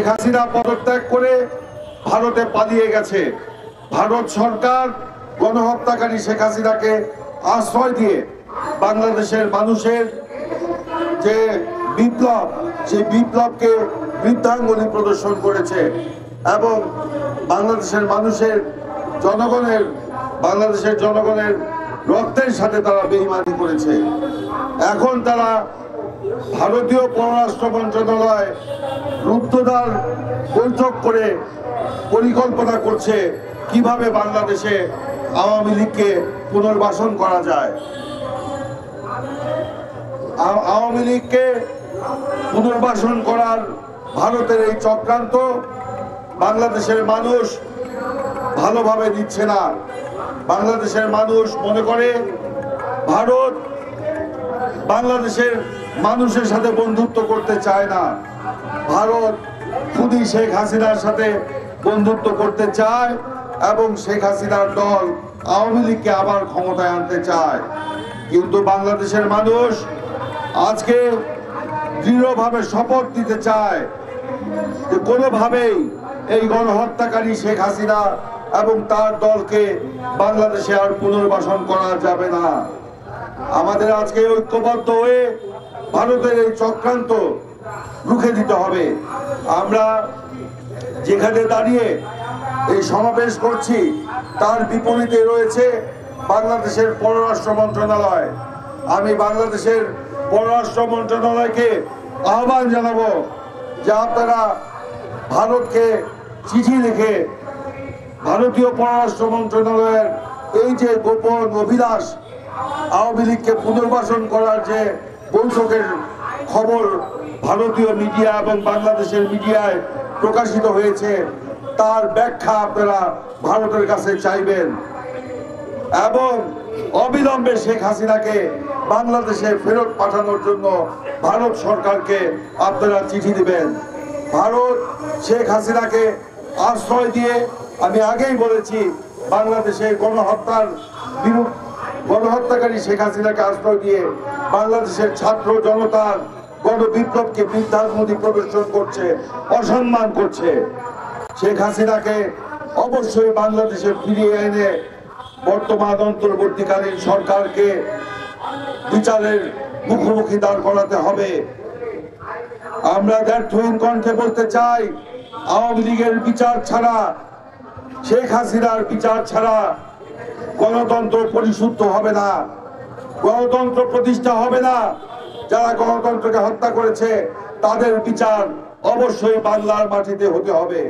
শেখ হাসিনা পদত্যাগ করে ভারতে পালিয়ে গেছে। ভারত সরকার গণহত্যাকারী শেখ হাসিনাকে আশ্রয় দিয়ে বাংলাদেশের মানুষের যে বিপ্লব, সেই বিপ্লবকে বৃদ্ধাঙ্গুলি প্রদর্শন করেছে এবং বাংলাদেশের জনগণের রক্তের সাথে তারা বেঈমানি করেছে। এখন তারা ভারতীয় পররাষ্ট্র মন্ত্রণালয় রুদ্ধদ্বার বৈঠক করে পরিকল্পনা করছে কিভাবে বাংলাদেশে আওয়ামী লীগকে পুনর্বাসন করা যায়। আওয়ামী লীগকে পুনর্বাসন করার ভারতের এই চক্রান্ত বাংলাদেশের মানুষ ভালোভাবে দিচ্ছে না। বাংলাদেশের মানুষ মনে করে ভারত বাংলাদেশের মানুষের সাথে বন্ধুত্ব করতে চায় না। ভারত খুদি শেখ হাসিনার সাথে বন্ধুত্ব করতে চায় এবং শেখ হাসিনার দল আওয়ামী লীগকে আবার ক্ষমতায় আনতে চায়। কিন্তু বাংলাদেশের মানুষ আজকে দৃঢ়ভাবে শপথ দিতে চায় যে কোনোভাবেই এই গণহত্যাকারী শেখ হাসিনা এবং তার দলকে বাংলাদেশে আর পুনর্বাসন করা যাবে না। আমাদের আজকে ঐক্যবদ্ধ হয়ে ভারতের এই চক্রান্ত রুখে দিতে হবে। আমরা যেখানে দাঁড়িয়ে এই সমাবেশ করছি তার বিপরীতে রয়েছে বাংলাদেশের পররাষ্ট্র মন্ত্রণালয়। আমি বাংলাদেশের পররাষ্ট্র মন্ত্রণালয়কে আহ্বান জানাবো যে আপনারা ভারতকে চিঠি লিখে ভারতীয় পররাষ্ট্র মন্ত্রণালয়ের এই যে গোপন অভিলাষ আওয়ামী লীগকে পুনর্বাসন করার যে বৈঠকের খবর ভারতীয় মিডিয়া এবং বাংলাদেশের মিডিয়ায় প্রকাশিত হয়েছে তার ব্যাখ্যা আপনারা ভারতের কাছে চাইবেন এবং অবিলম্বে শেখ হাসিনাকে বাংলাদেশে ফেরত পাঠানোর জন্য ভারত সরকারকে আপনারা চিঠি দিবেন। ভারত শেখ হাসিনাকে আশ্রয় দিয়ে, আমি আগেই বলেছি, বাংলাদেশে গণহত্যাকারী শেখ হাসিনাকে আশ্রয় দিয়ে বাংলাদেশের ছাত্র জনতার গণবিপ্লবকে বৃদ্ধাঙ্গুলি প্রদর্শন করছে, অসম্মান করছে। শেখ হাসিনাকে অবশ্যই বাংলাদেশে ফিরিয়ে এনে বর্তমান অন্তর্বর্তীকালীন সরকারকে বিচারের মুখোমুখি দাঁড় করাতে হবে। আমরা দ্ব্যর্থহীন কণ্ঠে বলতে চাই, আওয়ামী লীগের বিচার ছাড়া, শেখ হাসিনার বিচার ছাড়া গণতন্ত্র পরিশুদ্ধ হবে না, গণতন্ত্র প্রতিষ্ঠা হবে না। যারা গণতন্ত্রকে হত্যা করেছে তাদের বিচার অবশ্যই বাংলার মাটিতে হতে হবে।